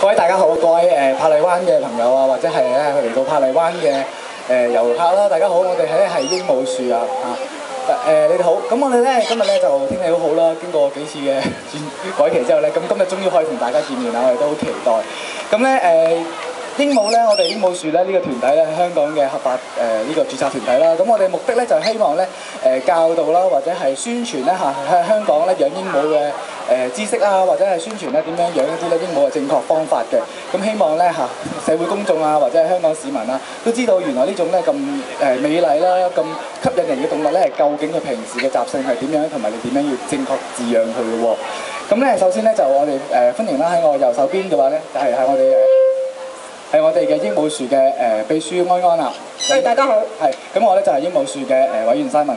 各位大家好，各位珀麗灣嘅朋友啊，或者係咧嚟到珀麗灣嘅遊客啦，大家好，我哋係鸚鵡樹啊你哋好，咁我哋咧今日咧就天氣好好啦，經過幾次嘅改期之後咧，咁今日終於可以同大家見面啦，我哋都好期待。咁咧鸚鵡咧，我哋鸚鵡樹咧呢個團體咧係香港嘅合法呢個註冊團體啦。咁我哋目的咧就係希望咧教導啦，或者係宣傳咧香港咧養鸚鵡嘅知識啊，或者係宣傳咧點樣養一啲咧鸚鵡嘅正確方法嘅。咁希望咧社會公眾啊，或者係香港市民啊，都知道原來呢種咧咁美麗啦、咁吸引人嘅動物咧，究竟佢平時嘅習性係點樣，同埋你點樣要正確飼養佢嘅喎。咁咧首先咧就我哋歡迎啦，喺我右手邊嘅話咧，就係我哋嘅鸚鵡樹嘅秘書安安啦。大家好。係，咁我咧就係鸚鵡樹嘅委員 Simon。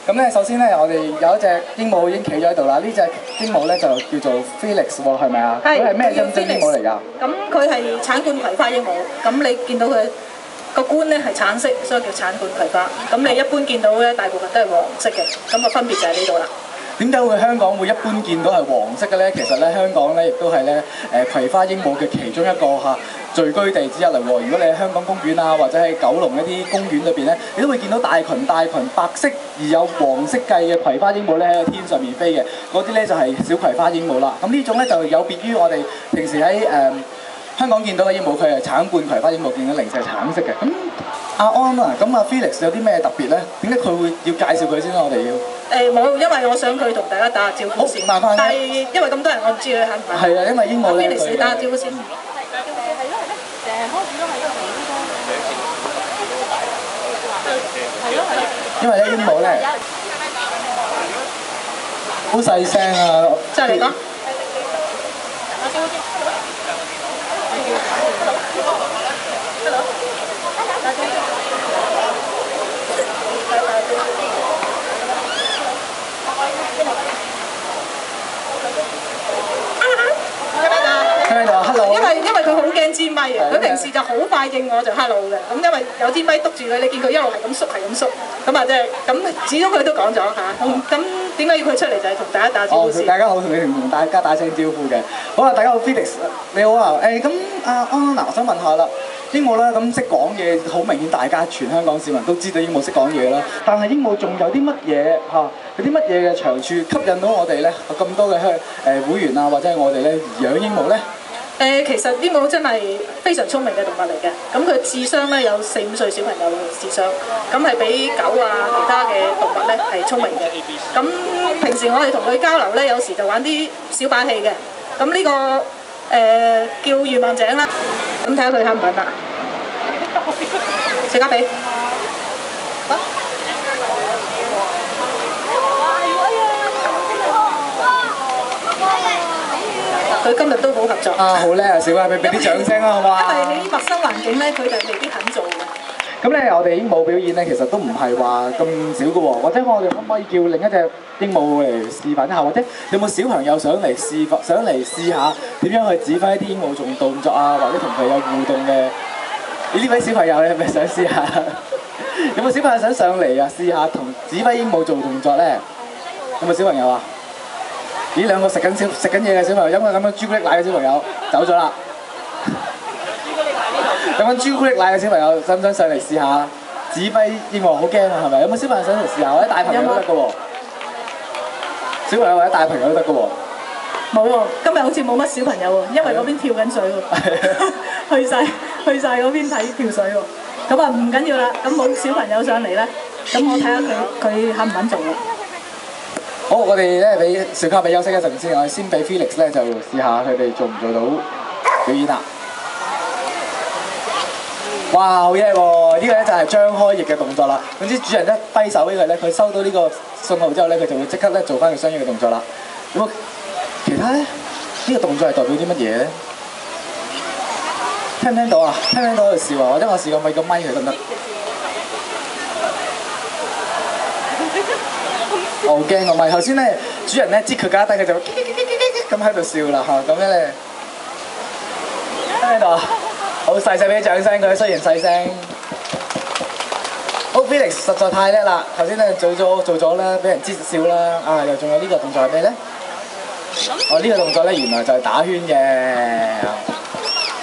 咁咧首先咧，我哋有一隻鸚鵡已經企咗喺度啦。呢隻鸚鵡咧就叫做 Felix 喎，係咪啊？佢係咩真鸚鵡嚟㗎？咁佢係橙冠葵花鸚鵡。咁你見到佢個冠咧係橙色，所以叫橙冠葵花。咁你一般見到咧，大部分都係黃色嘅。咁個分別就喺呢度啦。點解會香港會一般見到係黃色嘅咧？其實咧，香港咧亦都係咧葵花鸚鵡嘅其中一個聚居地之一嚟喎。如果你喺香港公園啊，或者喺九龍一啲公園裏邊咧，你都會見到大群白色而有黃色計嘅葵花鸚鵡咧喺個天上面飛嘅，嗰啲咧就係小葵花鸚鵡啦。咁呢種咧就有別於我哋平時喺香港見到嘅鸚鵡，佢係橙冠葵花鸚鵡，見到零舍係橙色嘅。咁阿安啊，咁阿 Felix 有啲咩特別咧？點解佢會要介紹佢先啦？我哋要冇，因為我想佢同大家打下招呼先。但係因為咁多人，我唔知佢肯唔肯。係啊，因為鸚鵡咧。Felix 打下招呼先。因為咧鸚鵡咧好細聲啊！即係你講。Hello。因為佢好驚支咪啊！佢平時就好快應我就 hello 嘅。咁因為有支咪篤住佢，你見佢一路係咁縮，咁啊即係咁，始終佢都講咗嚇。咁點解要佢出嚟就係同大家打招呼先？大家好，同大家打聲招呼嘅。好啦，大家好 ，Felix 你好啊。咁阿安嗱，我想問下啦，鸚鵡啦，咁識講嘢，好明顯大家全香港市民都知道鸚鵡識講嘢啦。但係鸚鵡仲有啲乜嘢有啲乜嘢嘅長處吸引到我哋咧？咁多嘅會員啊，或者係我哋咧養鸚鵡咧？其實鸚鵡真係非常聰明嘅動物嚟嘅，咁佢智商咧有4、5歲小朋友嘅智商，咁係比狗啊其他嘅動物咧係聰明嘅。咁平時我哋同佢交流咧，有時就玩啲小把戲嘅。咁呢個叫願望井啦，咁睇下佢肯唔肯啦。小加比。佢今日都好合作。好叻啊！小加比，俾啲掌聲啦，好嘛？因為喺陌生環境咧，佢就未必肯做嘅。咁咧，我哋鸚鵡表演咧，其實都唔係話咁少嘅喎。或者我哋可唔可以叫另一隻鸚鵡嚟示範一下？或者有冇小朋友想嚟試下點樣去指揮啲鸚鵡做動作啊？或者同佢有互動嘅？呢位小朋友，你係咪想試下？有冇小朋友想上嚟啊？試下同指揮鸚鵡做動作咧？有冇小朋友啊？呢兩個食緊嘢嘅小朋友，飲緊咁樣朱古力奶嘅小朋友走咗啦。飲緊朱古力奶嘅小朋友，想唔想上嚟試下指揮鸚鵡？好驚啊，係咪？有冇小朋友想嚟試下？或者大朋友都得嘅喎。小朋友或者大朋友都得嘅喎。冇喎，今日好似冇乜小朋友喎，因為嗰邊跳緊水喎。去晒嗰邊睇跳水喎。咁啊唔緊要啦，咁冇小朋友上嚟咧，咁我睇下佢肯唔肯做啦。好，我哋咧俾小卡比休息一陣先，我哋先俾 Felix 咧就試下佢哋做唔做到表演啦。哇，好嘢喎！呢個咧就係張開翼嘅動作啦。總之主人一揮手俾佢咧，佢收到呢個信號之後咧，佢就會即刻咧做翻佢相應嘅動作啦。咁其他咧，呢個動作係代表啲乜嘢咧？聽唔聽到啊？聽唔聽到喺度笑啊？或者我試過咪個咪佢得唔得？我好驚個咪，頭先咧主人咧擠佢架低，佢就咁喺度笑啦嚇，咁樣咧聽到啊？好細細俾掌聲佢，雖然細聲。好 Felix 實在太叻啦！頭先咧做咗啦，俾人擠笑啦，又仲有呢個動作係咩咧？呢個動作咧原來就係打圈嘅。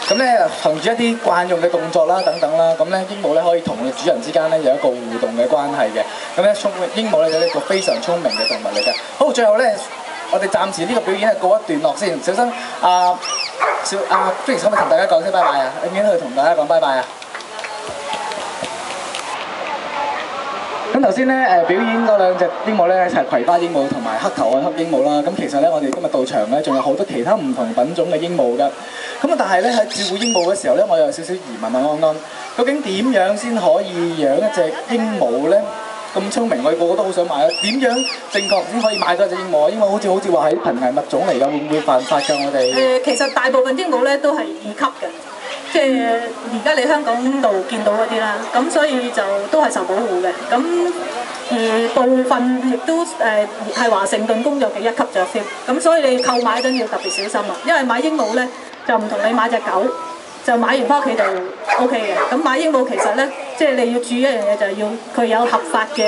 咁咧憑住一啲慣用嘅動作啦等等啦，咁咧鸚鵡咧可以同佢主人之間咧有一個互動嘅關係嘅。咁咧鸚鵡咧有一個非常聰明嘅動物嚟嘅。好，最後咧我哋暫時呢個表演係告一段落先。小心不如可唔可以同大家講聲拜拜啊？你邊去同大家講拜拜啊？咁頭先咧表演嗰兩隻鸚鵡咧係葵花鸚鵡同埋黑頭愛黑鸚鵡啦。咁其實咧我哋今日到場咧仲有好多其他唔同品種嘅鸚鵡㗎。咁啊但係咧喺照顧鸚鵡嘅時候咧，我有少少疑問啊，安安，究竟點樣先可以養一隻鸚鵡咧？咁聰明，我哋個個都好想買啊！點樣正確先可以買到一隻鸚鵡？鸚鵡好似話係瀕危物種嚟㗎，會唔會犯法㗎？我哋其實大部分鸚鵡咧都係二級嘅。即係而家你香港度見到嗰啲啦，咁所以就都係受保護嘅。咁部分亦都係華盛頓公約嘅一級雀添。咁所以你購買嗰陣要特別小心啦，因為買鸚鵡咧就唔同你買隻狗，就買完翻屋企就 O K 嘅。咁買鸚鵡其實咧，即係你要注意一樣嘢，就係要佢有合法嘅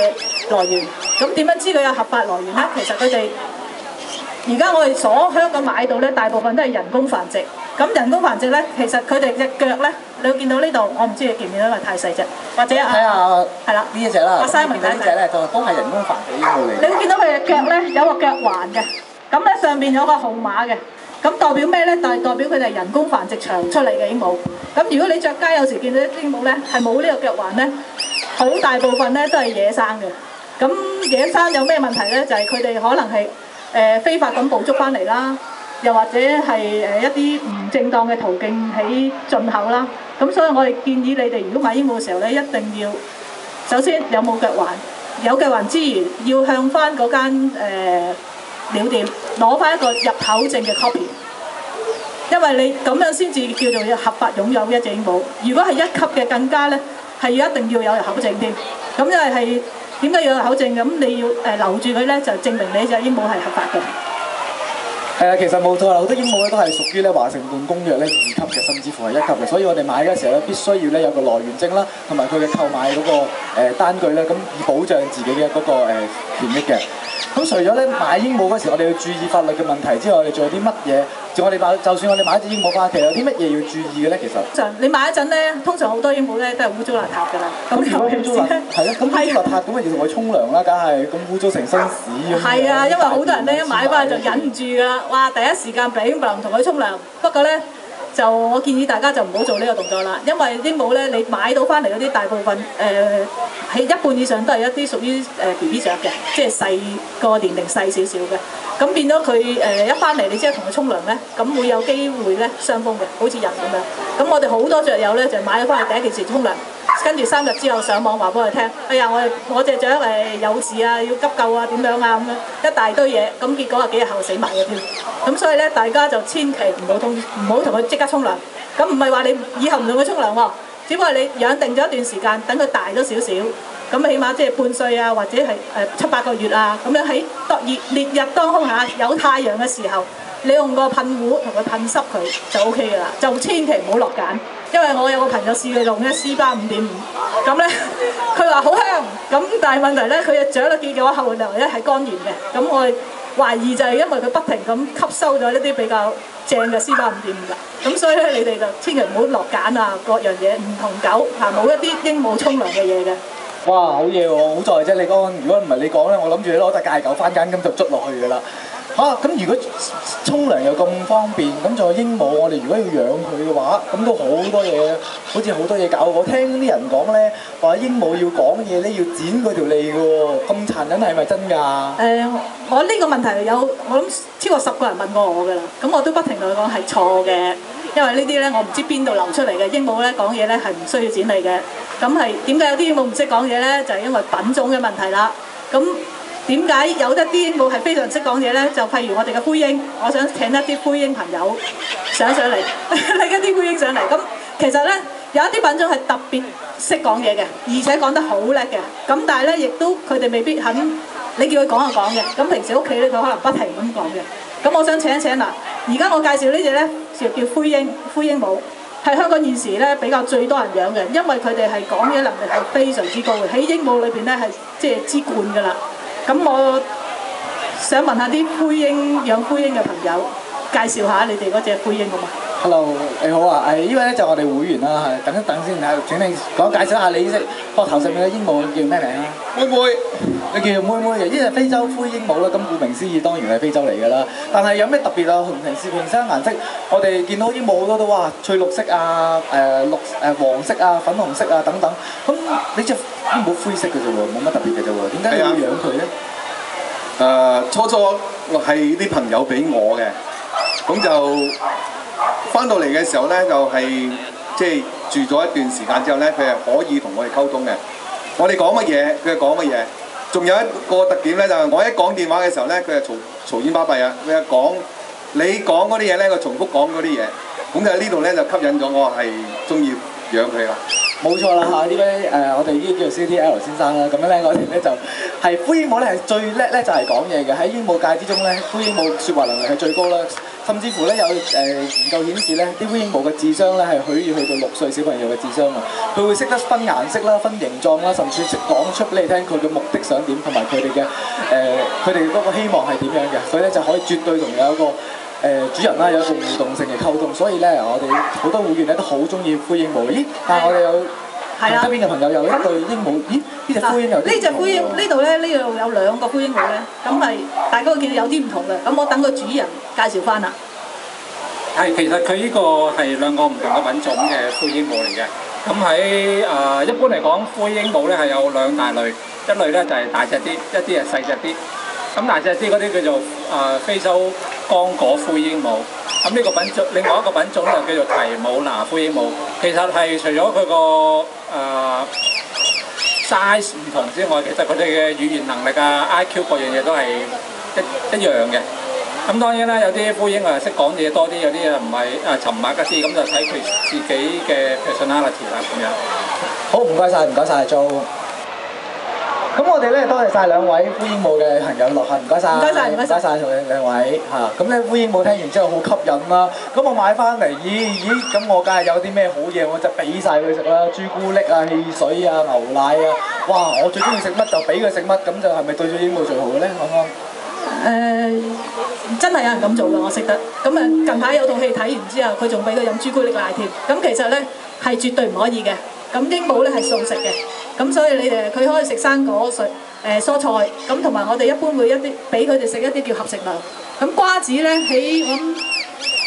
來源。咁點樣知佢有合法來源咧？其實佢哋而家我哋香港買到咧，大部分都係人工繁殖。咁人工繁殖咧，其實佢哋隻腳咧，你會見到呢度，我唔知你見唔見到，因為太細隻，或者睇下係啦，呢一隻啦，阿 Simon 睇呢隻咧，就都係人工繁殖鸚鵡嚟。你會見到佢隻腳咧有個腳環嘅，咁咧上邊有個號碼嘅，咁代表咩咧？就係代表佢哋係人工繁殖場出嚟嘅鸚鵡。咁如果你着街有時見到啲鸚鵡咧係冇呢個腳環咧，好大部分咧都係野生嘅。咁野生有咩問題咧？就係佢哋可能係非法咁捕捉翻嚟啦。又或者係一啲唔正當嘅途徑喺進口啦，咁所以我哋建議你哋如果買鸚鵡嘅時候咧，一定要首先有冇腳環，有腳環之餘要向翻嗰間鳥店攞翻一個入口證嘅 copy， 因為你咁樣先至叫做合法擁有一隻鸚鵡。如果係一級嘅更加咧，係要一定要有入口證添。咁因為係點解要有入口證？咁你要留住佢咧，就證明你隻鸚鵡係合法嘅。其實冇錯啦，好多鸚鵡咧都係屬於咧華盛頓公約咧2級嘅，甚至乎係1級嘅，所以我哋買嘅時候咧必須要咧有個來源證啦，同埋佢嘅購買嗰個單據咧，咁以保障自己嘅嗰個權益嘅。咁除咗咧買鸚鵡嗰時，我哋要注意法律嘅問題之外，我哋仲有啲乜嘢？就算我哋買一隻鸚鵡翻屋企，有啲乜嘢要注意嘅咧？其實你買一陣咧，通常好多鸚鵡咧都係污糟邋遢㗎啦。咁如果污糟邋係咯，咁污糟邋遢咁咪要同佢沖涼啦，梗係咁污糟成身屎咁。係啊，因為好多人咧一買翻去就忍唔住㗎啦，哇！第一時間砰砰同佢沖涼。不過咧，就我建議大家就唔好做呢個動作啦，因為鸚鵡咧你買到翻嚟嗰啲大部分喺一半以上都係一啲屬於BB 雀嘅，即係細個年齡細少少嘅。咁變咗佢一翻嚟，你即係同佢沖涼咧，咁會有機會咧傷風嘅，好似人咁樣。咁我哋好多雀友咧就買咗翻去第一件事沖涼，跟住3日之後上網話俾佢聽，哎呀我隻雀有事啊，要急救啊，點樣啊咁樣一大堆嘢，咁結果幾日後死埋嘅添。咁所以咧大家就千祈唔好同佢即刻沖涼。咁唔係話你以後唔同佢沖涼喎，只不過你養定咗一段時間，等佢大咗少少。咁起碼即係半歲啊，或者係7、8個月啊，咁樣喺烈日當空下有太陽嘅時候，你用個噴壺同佢噴濕佢就 O K 㗎啦，就千祈唔好落鹼。因為我有個朋友試佢用咧絲巴5.5，咁咧佢話好香，咁但係問題咧佢嘅雀咧結嘅話後來咧係乾完嘅，咁我懷疑就係因為佢不停咁吸收咗一啲比較正嘅絲巴5.5㗎，咁所以咧你哋就千祈唔好落鹼啊，各樣嘢唔同狗嚇冇一啲鸚鵡沖涼嘅嘢嘅。哇，好嘢喎！好在啫，你講，如果唔係你講咧，我諗住你攞隻戒狗翻間咁就捽落去㗎啦。咁如果沖涼又咁方便，咁仲有鸚鵡，我哋如果要養佢嘅話，咁都好多嘢，好似好多嘢搞。我聽啲人講咧，話鸚鵡要講嘢咧，要剪佢條脷㗎喎，咁殘忍係咪真㗎？我呢個問題我諗超過10個人問過我㗎啦，咁我都不停同佢講係錯嘅，因為呢啲咧我唔知邊度流出嚟嘅鸚鵡咧講嘢咧係唔需要剪脷嘅，咁係點解有啲鸚鵡唔識講嘢咧？就係因為品種嘅問題啦。咁點解有一啲鸚鵡係非常識講嘢咧？就譬如我哋嘅灰鷹，我想請一啲灰鷹朋友上嚟，拎一啲灰鷹上嚟。咁其實咧有一啲品種係特別識講嘢嘅，而且講得好叻嘅。咁但係咧，亦都佢哋未必肯你叫佢講就講嘅。咁平時屋企咧，佢可能不停咁講嘅。咁我想請一請嗱，而家我介紹呢隻咧就叫灰鷹鸚，係香港現時咧比較最多人養嘅，因為佢哋係講嘢能力係非常之高嘅，喺鸚鵡裏邊咧係即係之冠㗎啦。咁我想問下啲養灰鷹嘅朋友，介紹下你哋嗰隻灰鷹好嘛？ Hello，你好啊！呢位咧就我哋會員啦，係等一等先嚇。請你介紹下你呢隻膊頭上面嘅鸚鵡叫咩名啊？妹妹，你叫妹妹嘅，呢隻非洲灰鸚鵡啦。咁顧名思義，當然係非洲嚟㗎啦。但係有咩特別啊？同平時其他顏色，我哋見到鸚鵡好多都哇，翠綠色啊、黃色啊、粉紅色啊等等。咁你隻鸚鵡灰色嘅啫喎，冇乜特別嘅啫喎。點解你會養佢咧？初係啲朋友俾我嘅，咁就翻到嚟嘅時候咧，就係即係住咗一段時間之後咧，佢係可以同我哋溝通嘅。我哋講乜嘢，佢係講乜嘢。仲有一個特點咧，就係我一講電話嘅時候咧，佢係嘈煙巴閉啊！佢係講你講嗰啲嘢咧，佢重複講嗰啲嘢。咁就喺呢度咧就吸引咗我係中意養佢啦。冇錯啦嚇，呢位我哋呢叫做 CTL 先生啦，咁樣咧我哋咧就係灰鸚鵡咧係最叻咧就係講嘢嘅，喺鸚鵡界之中咧，灰鸚鵡説話能力係最高啦，甚至乎咧有研究顯示咧，啲灰鸚鵡嘅智商咧係可以去到6歲小朋友嘅智商啊，佢會識得分顏色啦、分形狀啦，甚至識講出俾你聽佢嘅目的想點，同埋佢哋嘅佢哋嗰個希望係點樣嘅，所以咧就可以絕對同有一個主人啦有一個互動性嘅溝通，所以咧我哋好多會員咧都好中意灰鸚鵡。咦？但係我哋有側邊嘅朋友有一對鸚鵡，咦？呢隻灰鸚有啲唔同喎。呢隻灰鸚呢度咧，呢度有2個灰鸚鵡咧，咁咪大家見到有啲唔同嘅。咁我等個主人介紹翻啦。係，其實佢呢個係2個唔同嘅品種嘅灰鸚鵡嚟嘅。咁喺一般嚟講，灰鸚鵡咧係有2大類，一類咧就係大隻啲，一啲係細隻啲。咁大隻啲嗰啲叫做非洲剛果灰鸚鵡。咁呢個品種，另外一個品種就叫做提姆拿灰鸚鵡。其實係除咗佢個size 唔同之外，其實佢哋嘅語言能力啊、IQ 各樣嘢都係一樣嘅。咁當然啦，有啲灰鸚係識講嘢多啲，有啲唔係沉默一啲，咁就睇佢自己嘅 personality 啦咁樣。好，唔該晒，唔該晒，Jo。咁我哋咧多謝晒2位灰鸚鵡嘅朋友落下，唔該晒，唔該晒，唔該晒，同兩位嚇。咁咧灰鸚鵡聽完之後好吸引啦，咁我買翻嚟，咦，咁我梗係有啲咩好嘢，我就俾晒佢食啦，朱古力啊、汽水啊、牛奶啊，哇！我最中意食乜就俾佢食乜，咁就係咪對咗鸚鵡最好嘅咧？啱啱？真係有人咁做㗎，我識得。咁啊，近排有套戲睇完之後，佢仲俾佢飲朱古力奶添。咁其實咧係絕對唔可以嘅。咁鸚鵡咧係素食嘅，咁所以你哋佢可以食生果、蔬菜，咁同埋我哋一般會俾佢哋食一啲叫合食糧。咁瓜子咧喺我諗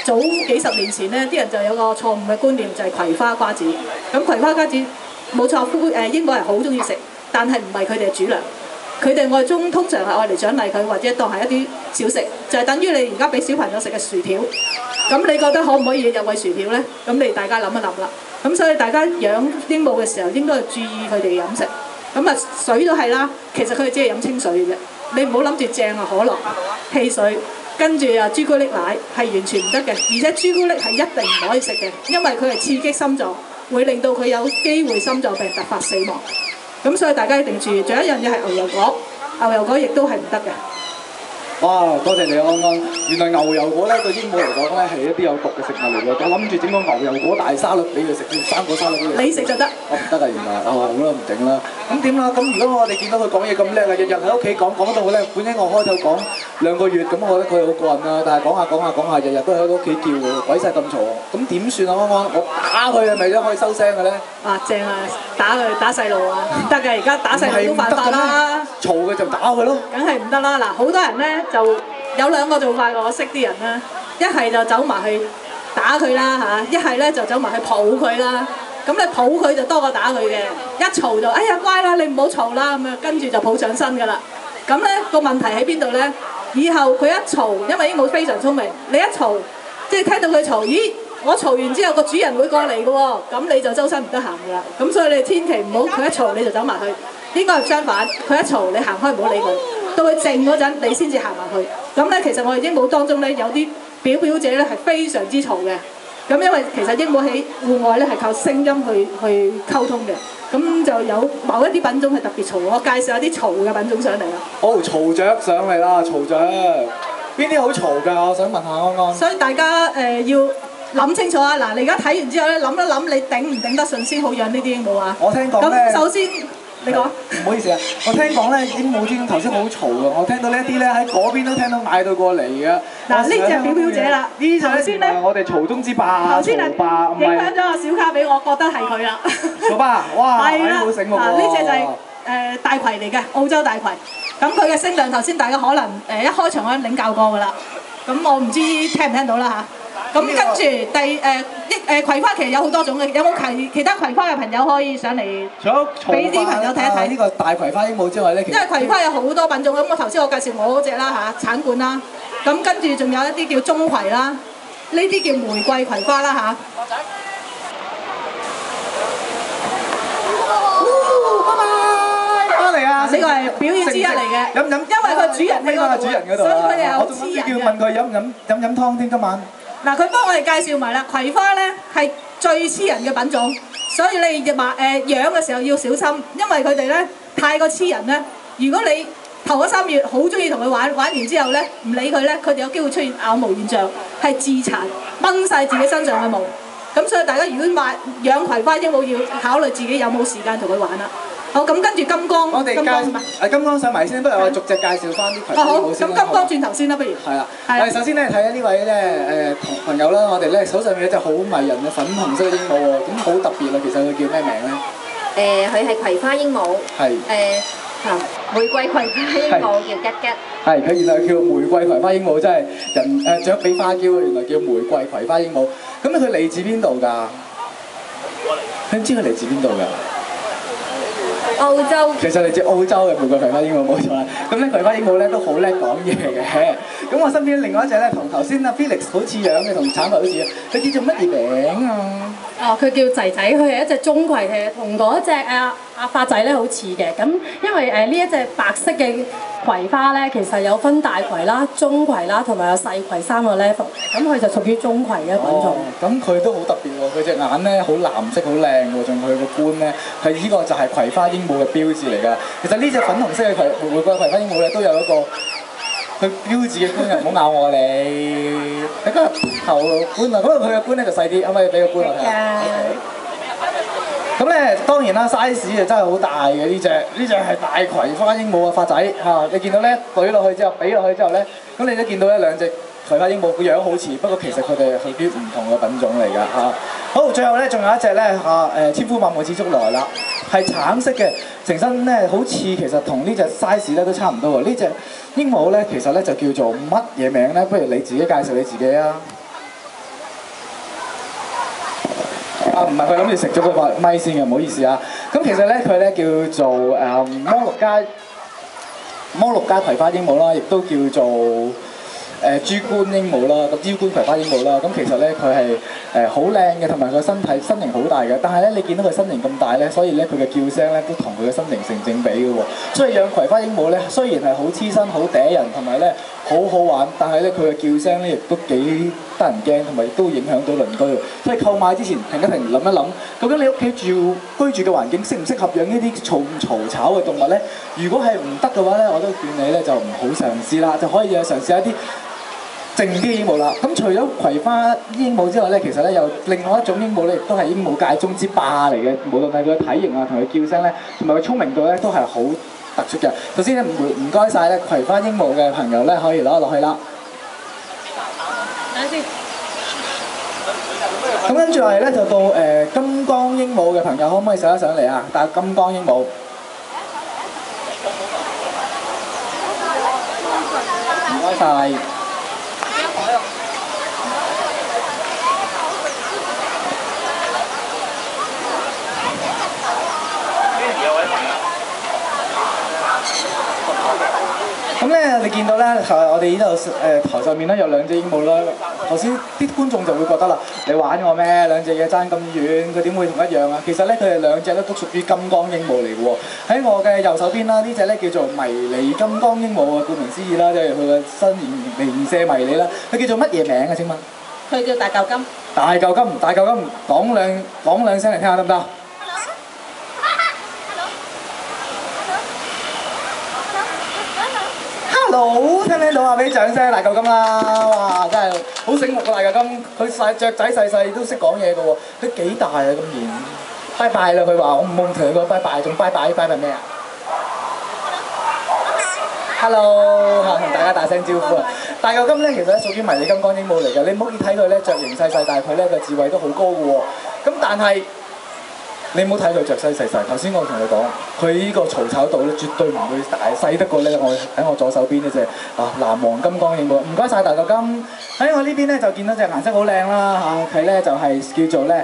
早幾十年前咧，啲人就有個錯誤嘅觀念，就係葵花瓜子。咁葵花瓜子冇錯，鸚鵡係好中意食，但係唔係佢哋嘅主糧。佢哋愛中通常係愛嚟獎勵佢，或者當係一啲小食，就係等於你而家俾小朋友食嘅薯條。咁你覺得可唔可以日日餵薯條咧？咁你大家諗一諗啦。咁所以大家養鸚鵡嘅時候應該注意佢哋嘅飲食。咁啊水都係啦，其實佢哋只係飲清水嘅啫。你唔好諗住正啊可樂、汽水，跟住啊朱古力奶係完全唔得嘅。而且朱古力係一定唔可以食嘅，因為佢係刺激心臟，會令到佢有機會心臟病突發死亡。咁所以大家一定注意。仲有一樣嘢係牛油果，牛油果亦都係唔得嘅。哇！多謝你安安。原來牛油果咧對鸚鵡嚟講咧係一啲有毒嘅食物嚟嘅。我諗住整個牛油果大沙律俾佢食，生果沙律俾佢食。你食就得。我唔得啊，原來。好啦，唔整啦。咁點啦？咁如果我哋見到佢講嘢咁叻啊，日日喺屋企講到好叻，本應我開頭講2個月，咁我覺得佢好過癮啦。但係講下，日日都喺屋企叫喎，鬼晒咁嘈。咁點算啊？安安，我打佢係咪都可以收聲嘅咧？啊，正啊！打佢打細路啊，唔得嘅，而家打細路都犯法啦。嘈嘅就打佢咯。梗係唔得啦！嗱，好多人咧就有2個做法，我識啲人啦，一係就走埋去打佢啦嚇，一係咧就走埋去抱佢啦。咁你抱佢就多過打佢嘅，一嘈就哎呀乖啦，你唔好嘈啦咁樣，跟住就抱上身㗎啦。咁咧個問題喺邊度咧？以後佢一嘈，因為鸚鵡非常聰明，你一嘈，即係聽到佢嘈，咦？我嘈完之後，個主人會過嚟嘅喎，咁你就周身唔得閒㗎啦。咁所以你千祈唔好佢一嘈你就走埋去，應該係相反，佢一嘈你行開唔好理佢，到佢靜嗰陣你先至行埋去。咁咧其實我哋鸚鵡當中咧有啲表姐咧係非常之嘈嘅，咁因為其實鸚鵡喺戶外咧係靠聲音去溝通嘅，咁就有某一啲品種係特別嘈，我介紹下啲嘈嘅品種上嚟啦。好，嘈雀上嚟啦，嘈雀，邊啲好嘈㗎？我想問下安安。所以大家要諗清楚啊！嗱，你而家睇完之後咧，諗一諗你頂唔頂得順先好養呢啲鸚鵡啊？我聽講咧。咁首先你講。唔好意思啊，我聽講咧鸚鵡專頭先好嘈啊，我聽到呢一啲咧喺嗰邊都聽到嗌到過嚟嘅。嗱，呢隻表表姐啦，呢隻頭先咧我哋嘈中之霸，頭先係嘈霸唔影響係咗阿小卡俾我，覺得係佢啦。嘈霸，哇，係啦，好醒目喎！呢隻就係大葵嚟嘅，澳洲大葵。咁佢嘅聲量頭先大家可能一開場我領教過㗎啦。咁我唔知聽唔聽到啦嚇。咁跟住葵花其實有好多種嘅，有冇其他葵花嘅朋友可以上嚟俾啲朋友睇一睇？呢個大葵花鸚鵡之外咧，因為葵花有好多品種，咁我頭先我介紹我嗰隻啦嚇，橙冠啦。咁跟住仲有一啲叫中葵啦，呢啲叫玫瑰葵花啦嚇。翻嚟啊！呢個係表演之一嚟嘅，飲，因為佢主人喺嗰度，主人嗰度所以佢哋係好我仲黐人嘅。要問佢飲湯添今晚。嗱，佢幫我哋介紹埋啦，葵花咧係最黐人嘅品種，所以你養嘅時候要小心，因為佢哋咧太過黐人咧。如果你頭嗰3月好中意同佢玩，玩完之後咧唔理佢咧，佢哋有機會出現咬毛現象，係自殘，掹晒自己身上嘅毛。咁所以大家如果養葵花鸚鵡要考慮自己有冇時間同佢玩啦。好，咁跟住金剛，我哋金剛上埋先，不如我逐隻介紹翻啲葵花鸚鵡先啦。好，咁金剛轉頭先啦，不如。係啦，首先咧睇下呢位咧朋友啦，我哋咧手上面有一隻好迷人嘅粉紅色嘅鸚鵡喎，咁好特別啊！其實佢叫咩名咧？佢係葵花鸚鵡。係。玫瑰葵花鸚鵡叫吉吉。係，佢原來叫玫瑰葵花鸚鵡，真係人雀比花嬌，原來叫玫瑰葵花鸚鵡。咁佢嚟自邊度㗎？你唔知佢嚟自邊度㗎？澳洲。其實嚟自澳洲嘅玫瑰葵花鸚鵡冇錯啦。咁咧葵花鸚鵡咧都好叻講嘢嘅。咁我身邊另外一隻咧同頭先阿 Felix 好似樣嘅，同橙葵好似樣，佢叫做乜嘢名啊？哦，佢叫仔仔，佢係一隻中葵嘅，同嗰隻阿發仔咧好似嘅。咁因為呢一隻白色嘅葵花咧，其實有分大葵啦、中葵啦，同埋有細葵3個 level。咁佢就屬於中葵嘅品種。咁佢都好特別喎，佢隻眼咧好藍色，好靚喎，仲佢個冠咧係呢個就係葵花鸚鵡嘅標誌嚟㗎。其實呢隻粉紅色嘅玫瑰葵花鸚鵡咧都有一個佢標誌嘅冠嘅，唔好咬我你。睇個頭冠啊，嗰度佢嘅冠咧就細啲，可唔可以俾個冠我睇下？咁咧當然啦 ，size 就真係好大嘅呢隻係大葵花鸚鵡啊，發仔嚇！你見到咧舉落去之後，比落去之後咧，咁你都見到咧兩隻葵花鸚鵡個樣好似，不過其實佢哋係屬於唔同嘅品種嚟㗎嚇。好，最後咧仲有一隻咧千呼萬喚始出來啦，係橙色嘅，成身咧好似其實同呢隻 size 咧都差唔多喎。呢隻鸚鵡咧其實咧就叫做乜嘢名咧？不如你自己介紹你自己啊！唔係，佢諗住食咗個咪先嘅，唔好意思啊。咁其實咧，佢咧叫做摩鹿加葵花鸚鵡啦，亦都叫做珠冠鸚鵡啦，咁珠冠葵花鸚鵡啦。咁其實咧佢係好靚嘅，同埋佢身形好大嘅。但係咧，你見到佢身形咁大咧，所以咧佢嘅叫聲咧都同佢嘅身形成正比嘅喎。所以養葵花鸚鵡咧，雖然係好黐身、好嗲人，同埋咧好好玩，但係咧佢嘅叫聲咧亦都幾得人驚，同埋亦都會影響到鄰居。所以購買之前停一停，諗一諗，究竟你屋企居住嘅環境適唔適合養呢啲嘈吵嘅動物咧？如果係唔得嘅話咧，我都勸你咧就唔好嘗試啦，就可以嘗試一啲靜啲嘅鸚鵡啦。咁除咗葵花鸚鵡之外咧，其實咧有另外一種鸚鵡咧，亦都係鸚鵡界中之霸嚟嘅。無論係佢嘅體型啊，同佢叫聲咧，同埋佢聰明度咧，都係好突出嘅。首先咧唔該晒咧葵花鸚鵡嘅朋友咧，可以攞落去啦。等先。咁跟住落嚟咧就到金剛鸚鵡嘅朋友，可唔可以上一上嚟啊？但係金剛鸚鵡，唔該晒。咁咧，你見到咧，我哋呢度台上面咧有兩隻鸚鵡啦。頭先啲觀眾就會覺得啦，你玩我咩？兩隻嘢爭咁遠，佢點會同一樣啊？其實咧，佢哋兩隻咧都屬於金剛鸚鵡嚟嘅喎。喺我嘅右手邊啦，呢隻咧叫做迷你金剛鸚鵡啊，顧名思義啦，即係佢嘅身形零舍迷你啦。佢叫做乜嘢名啊？請問？佢叫大嚿金。大嚿金，講兩聲嚟聽下得唔得？Hello， 聽唔聽到啊？俾啲掌聲，大嚿金啦！哇，真係好醒目個大嚿金，佢雀仔細細都識講嘢嘅喎。佢幾大啊？今年拜拜啦，佢話我唔好同佢講拜拜，仲拜拜咩啊？Hello， 同大家打聲招呼啊！大嚿金咧其實咧屬於迷你金剛鸚鵡嚟嘅，你唔好睇佢咧着型細細，但係佢咧個智慧都好高嘅喎。咁但係你唔好睇佢着細細，頭先我同你講，佢呢個嘈吵度咧絕對唔會大細得過咧我喺我左手邊呢隻藍黃金剛鸚鵡。唔該晒大嚿金，喺我呢邊咧就見到隻顏色好靚啦嚇，佢咧就係叫做咧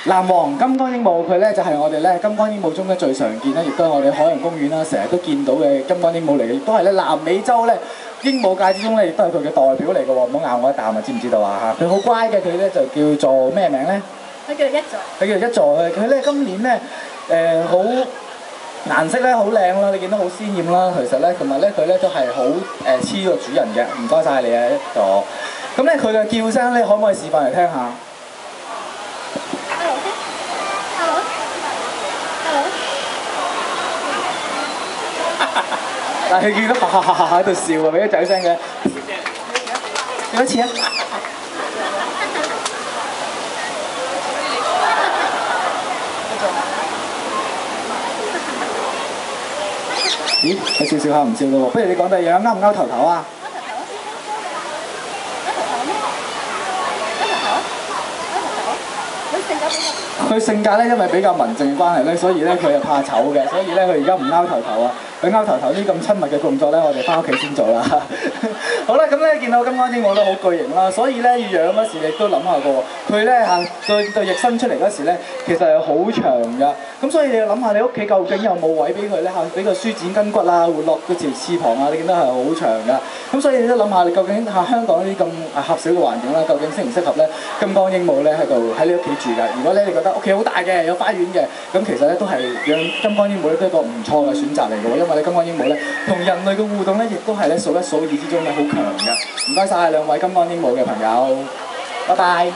藍黃金剛鸚鵡，佢咧就係我哋咧金剛鸚鵡中咧最常見咧，亦都係我哋海洋公園啦成日都見到嘅金剛鸚鵡嚟嘅，亦都係咧南美洲咧鸚鵡界之中咧亦都係佢嘅代表嚟嘅喎，唔好咬我一啖啊，知唔知道啊嚇？佢好乖嘅，佢咧就叫做咩名咧？佢叫做一座。佢叫做一座嘅，佢咧今年咧好顏色咧好靚啦，你見到好鮮豔啦，其實咧同埋咧佢咧都係好黐個主人嘅，唔該晒你啊一座。咁咧佢嘅叫聲咧可唔可以示範嚟聽下？但係佢見到哈哈哈哈喺度笑啊，俾啲仔聲嘅。幾多次啊？咦？佢笑笑下唔笑咯喎，不如你講第二樣，勾唔勾頭頭啊？佢性格咧，因為比較文靜嘅關係咧，所以咧佢又怕醜嘅，所以咧佢而家唔勾頭頭啊。佢勾頭頭呢咁親密嘅動作咧，我哋翻屋企先做啦。好啦，咁咧見到金剛鸚鵡都好巨型啦，所以咧要養嗰時你都諗下個喎。佢咧對翼伸出嚟嗰時咧，其實係好長㗎。咁所以你要諗下你屋企究竟有冇位俾佢咧嚇，俾個舒展筋骨啊，活絡嗰條翅膀啊，你見到係好長㗎。咁所以你都諗下，你究竟香港呢啲咁狹小嘅環境啦，究竟適唔適合咧金剛鸚鵡咧喺你屋企住㗎？如果咧你覺得屋企好大嘅，有花園嘅，咁其實咧都係養金剛鸚鵡咧都係一個唔錯嘅選擇嚟嘅喎，因為咧金剛鸚鵡咧同人類嘅互動咧亦都係咧數一數二之中咧好強嘅。唔該晒兩位金剛鸚鵡嘅朋友，拜拜，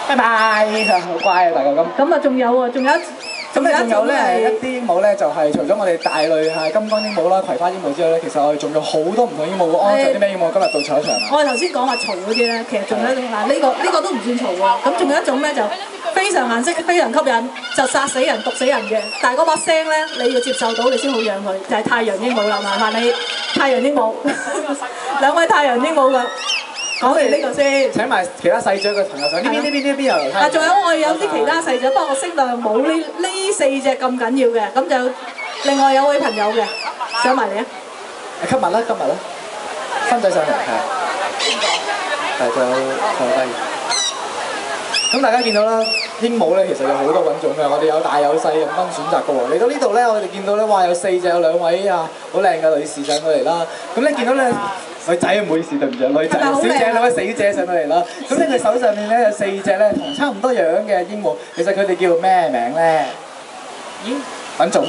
拜拜，好乖啊大嚿金。咁啊，仲有喎，仲有咧一啲鸚鵡咧，就係除咗我哋大類係金剛鸚鵡啦、葵花鸚鵡之外咧，其實我哋仲有好多唔同鸚鵡嘅。仲有啲咩鸚鵡今日到場一場啊？我哋頭先講話嘈嗰啲咧，其實仲有一種嗱，呢個都唔算嘈喎。咁仲有一種咧就非常顏色、非常吸引，就殺死人、毒死人嘅。但係嗰把聲咧，你要接受到，你先好養佢，就係太陽鸚鵡啦。麻煩你太陽鸚鵡，兩位太陽鸚鵡㗎。講完呢個先，請埋其他細隻嘅朋友上呢邊又嚟睇。仲有我哋有啲其他細隻，不過個聲量冇呢四隻咁緊要嘅，咁就另外有位朋友嘅上埋嚟啊！吸物啦，分仔上嚟係就低。咁大家見到啦，鸚鵡咧其實有好多品種嘅，我哋有大有細任君選擇嘅喎。嚟到呢度咧，我哋見到咧，哇有4隻，有2位啊好靚嘅女士上到嚟啦。咁你見到咧女仔啊，唔好意思對唔住，女仔小姐兩位死姐上到嚟啦。咁咧佢手上面咧有4隻咧同差唔多樣嘅鸚鵡，其實佢哋叫咩名咧？咦？品種？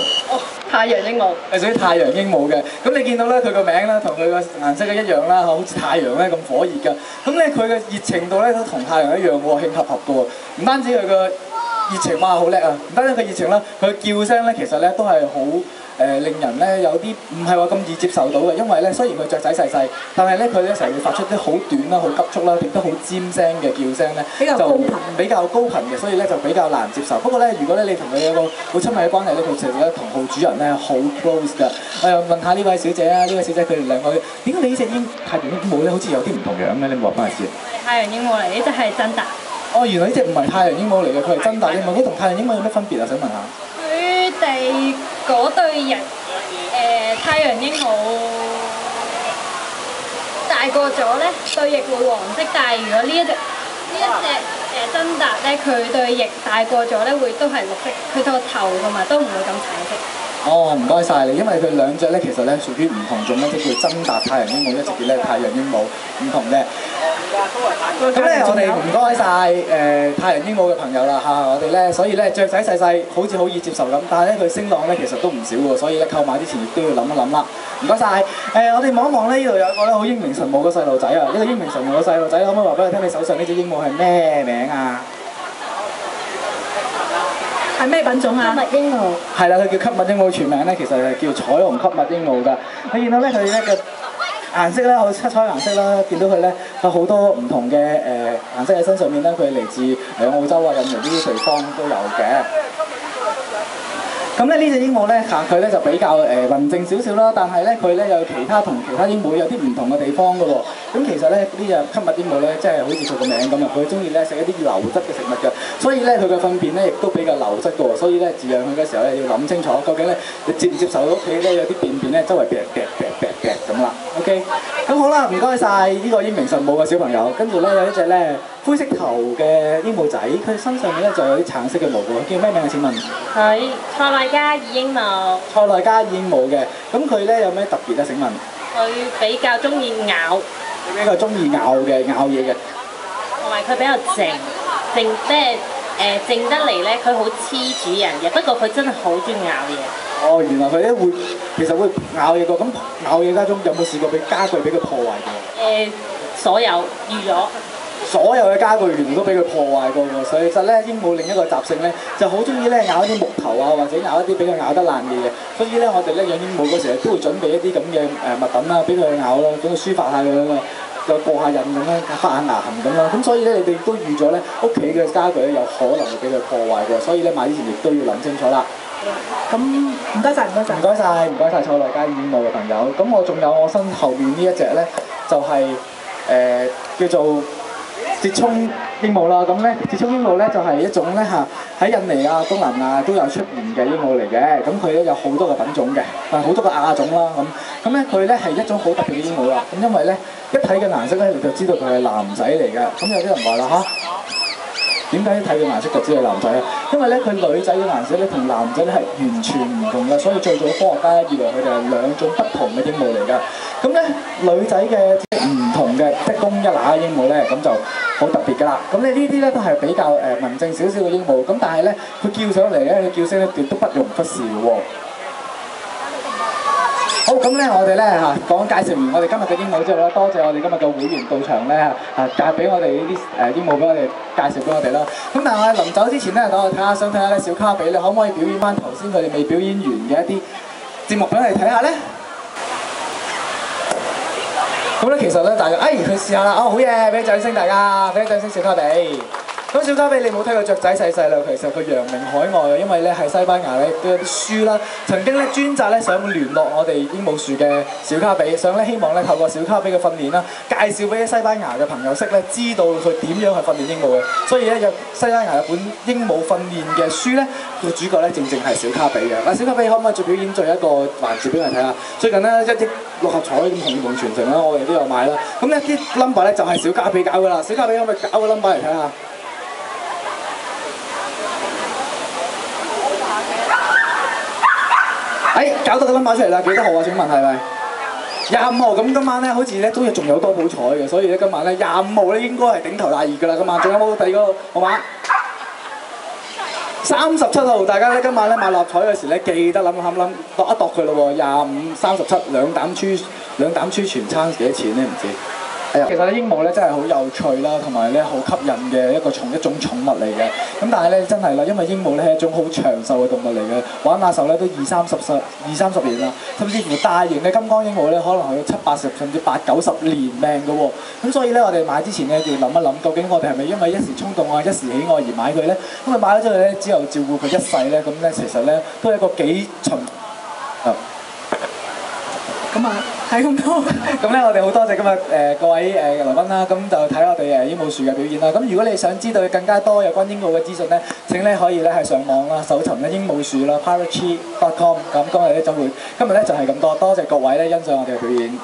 太陽鸚鵡係屬於太陽鸚鵡嘅。咁你見到咧佢個名咧同佢個顏色一樣啦，好似太陽咧咁火熱㗎。咁咧佢嘅熱程度咧都同太陽一樣喎，興合合㗎喎。唔單止佢個熱情哇好叻啊，唔單止佢熱情啦，佢叫聲咧其實咧都係好令人咧有啲唔係話咁易接受到嘅，因為咧雖然佢雀仔細細，但係咧佢咧成日會發出啲好短啦、好急促啦，亦都好尖聲嘅叫聲咧，比較高頻嘅，所以咧就比較難接受。不過咧，如果咧你同佢有個好親密嘅關係咧，佢其實咧同號主人咧好 close 㗎。我又問下呢位小姐啊，呢位小姐佢哋兩個點解你呢隻太陽鸚鵡咧好似有啲唔同樣嘅？你冇話翻嚟知。太陽鸚鵡嚟，呢隻係真達。哦，原來呢隻唔係太陽鸚鵡嚟嘅，佢係真達鸚鵡。佢同太陽鸚鵡有咩分別啊？想問下。佢哋嗰對翼，太陽鸚鵡大個咗咧，對翼會黃色，但係如果呢一隻真達咧，佢對翼大個咗咧，會都係綠色，佢個頭同埋都唔會咁橙色。哦，唔該晒你，因為佢兩隻咧其實咧屬於唔同種，一隻叫真達太陽鸚鵡，一隻叫咧太陽鸚鵡，唔同嘅。咁咧我哋唔該晒太陽鸚鵡嘅朋友啦嚇，我哋咧所以咧雀仔細細好似好易接受咁，但係咧佢聲浪咧其實都唔少喎，所以咧購買之前亦都要諗一諗啦。唔該晒，我哋望一望咧，呢度有一個咧好英明神武嘅細路仔啊！呢個英明神武嘅細路仔，可唔可以話俾我聽你手上呢隻鸚鵡係咩名啊？係咩品種啊？吸物鸚鵡。係啦，佢叫吸物鸚鵡，全名咧其實係叫彩虹吸物鸚鵡㗎。你見到咧佢咧嘅顏色咧，好七彩顏色啦，見到佢咧有好多唔同嘅顏色喺身上面咧，佢係嚟自澳洲啊、印尼呢啲地方都有嘅。咁咧呢隻鸚鵡咧佢咧就比較文靜少少啦，但係咧佢咧有其他同其他鸚鵡有啲唔同嘅地方嘅喎。咁其實咧呢隻吸蜜鸚鵡咧，即係好似佢個名咁啊，佢中意咧食一啲流質嘅食物嘅，所以咧佢嘅糞便咧亦都比較流質嘅喎。所以咧飼養佢嘅時候咧要諗清楚，究竟咧你接唔接受到屋企咧有啲便便咧周圍咁啦。OK， 咁好啦，唔該晒呢個英明神武嘅小朋友。跟住咧有一隻咧灰色頭嘅鸚鵡仔，佢身上面咧就有啲橙色嘅毛喎。叫咩名啊？請問？佢塞內加爾鸚鵡。塞內加爾鸚鵡嘅，咁佢咧有咩特別啊？請問？佢比較中意咬。佢比較中意咬嘢嘅。同埋佢比較靜即係靜得嚟咧，佢好黐主人嘅。不過佢真係好中意咬嘢。哦，原來佢咧其實會咬嘢個，咁咬嘢家中有冇試過俾家具俾佢破壞過？所有預咗。所有嘅家具原來都俾佢破壞過喎，所以其實咧鸚鵡另一個習性咧就好中意咧咬一啲木頭啊，或者咬一啲俾佢咬得爛嘅嘢。所以咧我哋咧養鸚鵡嗰時候都會準備一啲咁嘅物品啦，俾佢咬啦，俾佢抒發下佢啦，就過下癮咁啦，發下牙痕咁啦。咁所以咧你哋都預咗咧屋企嘅家具咧有可能會俾佢破壞嘅，所以咧買之前亦都要諗清楚啦。咁唔該晒，塞塞內加爾鸚鵡嘅朋友。咁我仲有我身後面呢一隻咧，就係、叫做折衷鸚鵡啦。咁咧折衷鸚鵡咧就係一種咧喺印尼啊、東南亞都有出現嘅鸚鵡嚟嘅。咁佢咧有好多個品種嘅，好多個亞種啦。咁咧佢咧係一種好特別嘅鸚鵡啦。咁因為咧一睇嘅顏色咧，你就知道佢係男仔嚟嘅。咁有啲人話啦點解一睇佢顏色就知係男仔啊？因為咧佢女仔嘅顏色咧同男仔咧係完全唔同嘅，所以最早科學家以為佢哋係兩種不同嘅鸚鵡嚟㗎。咁咧女仔嘅唔同嘅一公一乸嘅鸚鵡咧，咁就好特別㗎啦。咁你呢啲咧都係比較文靜少少嘅鸚鵡，咁但係咧佢叫上嚟咧，佢叫聲咧亦都不容忽視喎。好，咁咧我哋咧講介紹完我哋今日嘅鸚鵡之後咧，多謝我哋今日嘅會員到場咧介俾我哋呢啲鸚鵡俾我哋介紹俾我哋啦。咁但係我哋臨走之前咧，等我想睇下咧小卡比，你可唔可以表演翻頭先佢哋未表演完嘅一啲節目俾我哋睇下咧？咁咧其實咧大家，佢試下啦，好嘢，俾掌聲大家，俾掌聲小卡比。咁小卡比你冇睇過雀仔細細啦，其實佢揚名海外嘅，因為咧喺西班牙咧都有啲書啦，曾經咧專責咧想聯絡我哋鸚鵡樹嘅小卡比，想咧希望咧透過小卡比嘅訓練啦，介紹俾西班牙嘅朋友識咧，知道佢點樣去訓練鸚鵡嘅。所以咧有西班牙有本鸚鵡訓練嘅書咧，個主角咧正係小卡比嘅。嗱，小卡比可唔可以再表演最後一個環節俾我哋睇下？最近咧1億六合彩咁同鸚鵡傳承啦，我哋都有買啦。咁呢啲 number 咧就係小卡比搞㗎啦。小卡比可唔可以搞個 number 嚟睇下？搞到個 number 出嚟啦，幾多號啊？請問係咪25號？咁今晚咧好似咧都仲有多寶彩嘅，所以咧今晚咧25號咧應該係頂頭大熱㗎啦。今晚仲有冇第二個號碼？37號，大家咧今晚咧買六合彩嘅時咧記得諗度一度佢咯喎，25、37兩膽珠全餐幾多錢咧？唔知。其實咧鸚鵡咧真係好有趣啦，同埋咧好吸引嘅一種寵物嚟嘅。咁但係咧真係啦，因為鸚鵡咧係一種好長壽嘅動物嚟嘅，玩下壽咧都20-30年啦，甚至乎大型嘅金剛鸚鵡咧可能係要70-80甚至80-90年命嘅喎。咁所以咧我哋買之前咧要諗一諗，究竟我哋係咪因為一時衝動啊、一時喜愛而買佢咧？咁啊買咗之後咧，之後照顧佢一世咧，咁咧其實咧都係一個幾循咁啊，係咁多。咁咧，我哋好多謝今日各位來賓啦，咁就睇我哋鸚鵡樹嘅表演啦。咁如果你想知道更加多有關鸚鵡嘅資訊咧，請咧可以咧係上網啦，搜尋咧鸚鵡樹啦 ，parrottree.com。咁今日咧就係咁多，多謝各位咧欣賞我哋嘅表演。